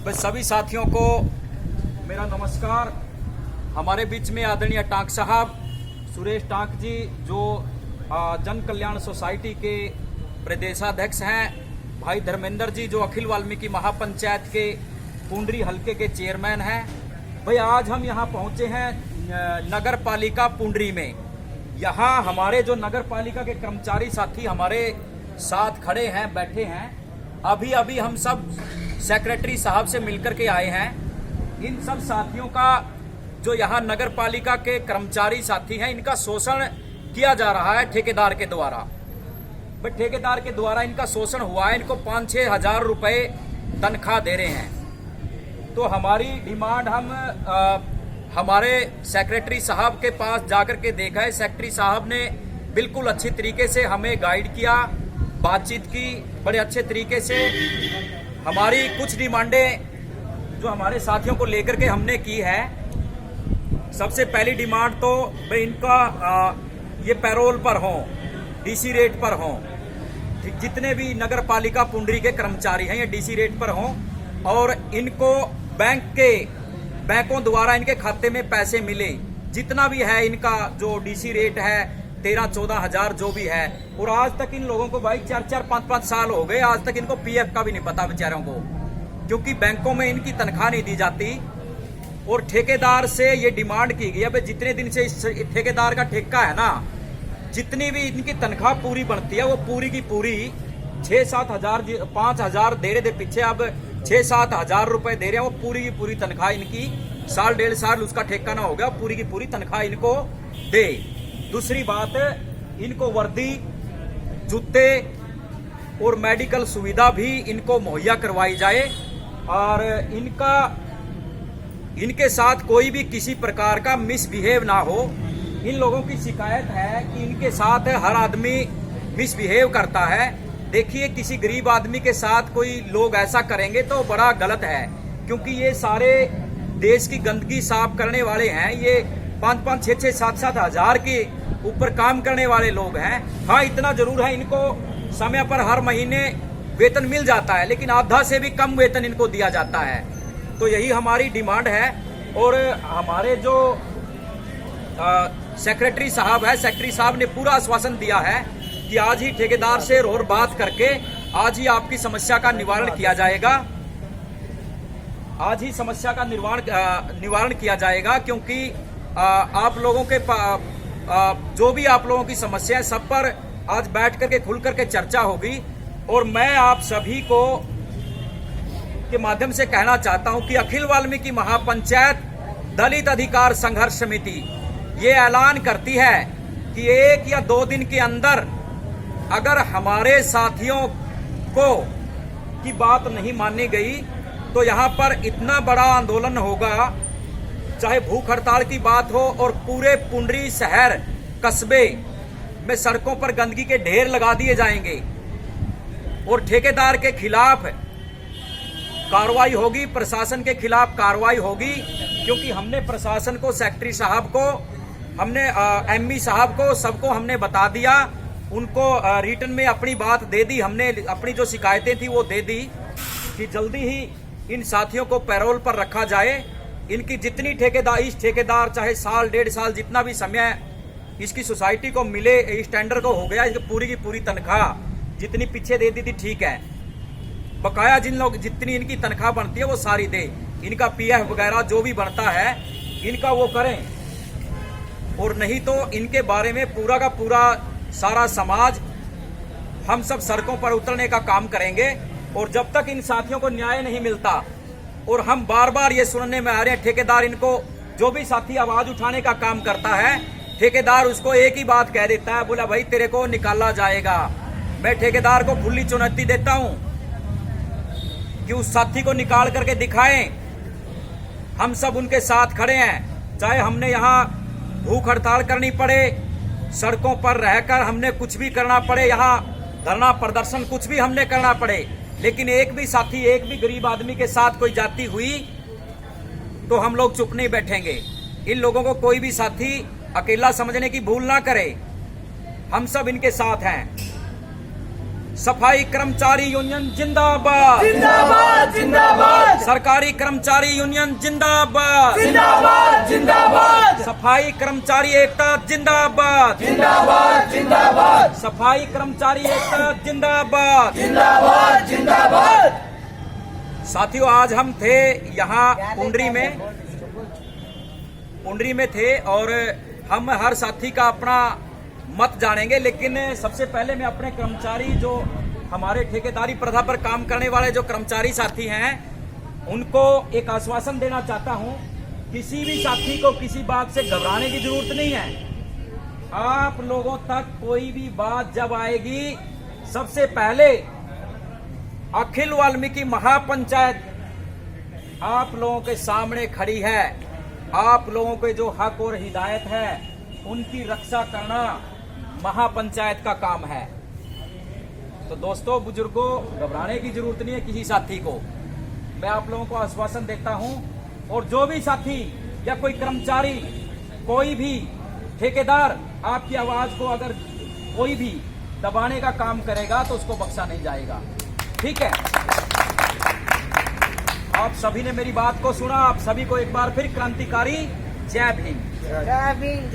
बस सभी साथियों को मेरा नमस्कार। हमारे बीच में आदरणीय टांक साहब सुरेश टांक जी, जो जन कल्याण सोसाइटी के प्रदेशाध्यक्ष हैं, भाई धर्मेंद्र जी जो अखिल वाल्मीकि महापंचायत के पुंडरी हलके के चेयरमैन हैं। भाई आज हम यहाँ पहुँचे हैं नगर पालिका पुंडरी में। यहाँ हमारे जो नगर पालिका के कर्मचारी साथी हमारे साथ खड़े हैं, बैठे हैं। अभी अभी हम सब सेक्रेटरी साहब से मिलकर के आए हैं। इन सब साथियों का जो यहाँ नगर पालिका के कर्मचारी साथी हैं, इनका शोषण किया जा रहा है ठेकेदार के द्वारा। भाई ठेकेदार के द्वारा इनका शोषण हुआ है। इनको 5-6 हजार रुपए तनख्वाह दे रहे हैं। तो हमारी डिमांड हम हमारे सेक्रेटरी साहब के पास जाकर के देखा है। सेक्रेटरी साहब ने बिल्कुल अच्छी तरीके से हमें गाइड किया, बातचीत की बड़े अच्छे तरीके से। हमारी कुछ डिमांडें जो हमारे साथियों को लेकर के हमने की है। सबसे पहली डिमांड तो भाई इनका ये पैरोल पर हो, डीसी रेट पर हो। जितने भी नगर पालिका पुंडरी के कर्मचारी हैं ये डीसी रेट पर हों और इनको बैंकों द्वारा इनके खाते में पैसे मिले। जितना भी है इनका जो डीसी रेट है 13-14 हजार जो भी है। और आज तक इन लोगों को भाई 4-4, 5-5 साल हो गए, आज तक इनको पीएफ का भी नहीं पता बेचारों को, क्योंकि बैंकों में इनकी तनख्वाह नहीं दी जाती। और ठेकेदार से ये डिमांड की गई है भाई जितने दिन से इस ठेकेदार का ठेका है ना, जितनी भी इनकी तनख्वाह पूरी बनती है वो पूरी की पूरी 6-7 हजार, 5 हजार दे रहे थे पीछे, अब 6-7 हजार रुपए दे रहे हैं। वो पूरी की पूरी तनख्वाह इनकी, साल 1.5 साल उसका ठेका ना हो गया, पूरी की पूरी तनख्वाह इनको दे। दूसरी बात, इनको वर्दी, जूते और मेडिकल सुविधा भी इनको मुहैया करवाई जाए। और इनके साथ कोई भी किसी प्रकार का मिसबिहेव ना हो। इन लोगों की शिकायत है कि इनके साथ हर आदमी मिसबिहेव करता है। देखिए, किसी गरीब आदमी के साथ कोई लोग ऐसा करेंगे तो बड़ा गलत है, क्योंकि ये सारे देश की गंदगी साफ करने वाले हैं। ये 5-5, 6-6, 7-7 हजार के ऊपर काम करने वाले लोग हैं। हाँ, इतना जरूर है इनको समय पर हर महीने वेतन मिल जाता है, लेकिन आधा से भी कम वेतन इनको दिया जाता है। तो यही हमारी डिमांड है। और हमारे जो सेक्रेटरी साहब है, सेक्रेटरी साहब ने पूरा आश्वासन दिया है कि आज ही ठेकेदार से और बात करके आज ही आपकी समस्या का निवारण किया जाएगा। आज ही समस्या का निवारण किया जाएगा, क्योंकि आप लोगों के जो भी आप लोगों की समस्या है सब पर आज बैठ करके खुल करके चर्चा होगी। और मैं आप सभी को के माध्यम से कहना चाहता हूं कि अखिल वाल्मीकि महापंचायत दलित अधिकार संघर्ष समिति ये ऐलान करती है कि 1 या 2 दिन के अंदर अगर हमारे साथियों को की बात नहीं मानी गई तो यहाँ पर इतना बड़ा आंदोलन होगा, चाहे भूख हड़ताल की बात हो। और पूरे पुंडरी शहर कस्बे में सड़कों पर गंदगी के ढेर लगा दिए जाएंगे और ठेकेदार के खिलाफ कार्रवाई होगी, प्रशासन के खिलाफ कार्रवाई होगी। क्योंकि हमने प्रशासन को, सेक्रेटरी साहब को, हमने एमई साहब को, सबको हमने बता दिया। उनको रिटर्न में अपनी बात दे दी, हमने अपनी जो शिकायतें थी वो दे दी कि जल्दी ही इन साथियों को पैरोल पर रखा जाए। इनकी जितनी इस ठेकेदार चाहे साल 1.5 साल जितना भी समय इसकी सोसाइटी को मिले, इस टेंडर को हो गया, इसकी पूरी की पूरी तनख्वाह जितनी पीछे दे दी थी ठीक है, बकाया जितनी इनकी तनख्वाह बनती है वो सारी दे। इनका पीएफ वगैरह जो भी बनता है इनका वो करें। और नहीं तो इनके बारे में पूरा का पूरा सारा समाज, हम सब सड़कों पर उतरने का काम करेंगे। और जब तक इन साथियों को न्याय नहीं मिलता, और हम बार बार ये सुनने में आ रहे हैं, ठेकेदार इनको, जो भी साथी आवाज उठाने का काम करता है, ठेकेदार उसको एक ही बात कह देता है, बोला भाई तेरे को निकाला जाएगा। मैं ठेकेदार को खुली चुनौती देता हूं कि उस साथी को निकाल करके दिखाएं। हम सब उनके साथ खड़े हैं, चाहे हमने यहाँ भूख हड़ताल करनी पड़े, सड़कों पर रहकर हमने कुछ भी करना पड़े, यहाँ धरना प्रदर्शन कुछ भी हमने करना पड़े, लेकिन एक भी साथी, एक भी गरीब आदमी के साथ कोई जाति हुई तो हम लोग चुप नहीं बैठेंगे। इन लोगों को कोई भी साथी अकेला समझने की भूल ना करे, हम सब इनके साथ हैं। सफाई कर्मचारी यूनियन जिंदाबाद, जिंदाबाद जिंदाबाद। सरकारी कर्मचारी यूनियन जिंदाबाद, जिंदाबाद जिंदाबाद सफाई कर्मचारी एकता जिंदाबाद, जिंदाबाद जिंदाबाद सफाई कर्मचारी एकता जिंदाबाद। जिंदाबाद जिंदाबाद। साथियों, आज हम थे यहाँ पुंडरी में थे और हम हर साथी का अपना मत जानेंगे, लेकिन सबसे पहले मैं अपने कर्मचारी, जो हमारे ठेकेदारी प्रथा पर काम करने वाले जो कर्मचारी साथी हैं, उनको एक आश्वासन देना चाहता हूं। किसी भी साथी को किसी बात से घबराने की जरूरत नहीं है। आप लोगों तक कोई भी बात जब आएगी, सबसे पहले अखिल वाल्मीकि महापंचायत आप लोगों के सामने खड़ी है। आप लोगों के जो हक और हिदायत है, उनकी रक्षा करना महापंचायत का काम है। तो दोस्तों, बुजुर्गों, घबराने की जरूरत नहीं है किसी साथी को। मैं आप लोगों को आश्वासन देता हूं, और जो भी साथी या कोई कर्मचारी, कोई भी ठेकेदार आपकी आवाज को अगर कोई भी दबाने का काम करेगा तो उसको बख्शा नहीं जाएगा। ठीक है? आप सभी ने मेरी बात को सुना। आप सभी को एक बार फिर क्रांतिकारी जय भीम। जय भीम।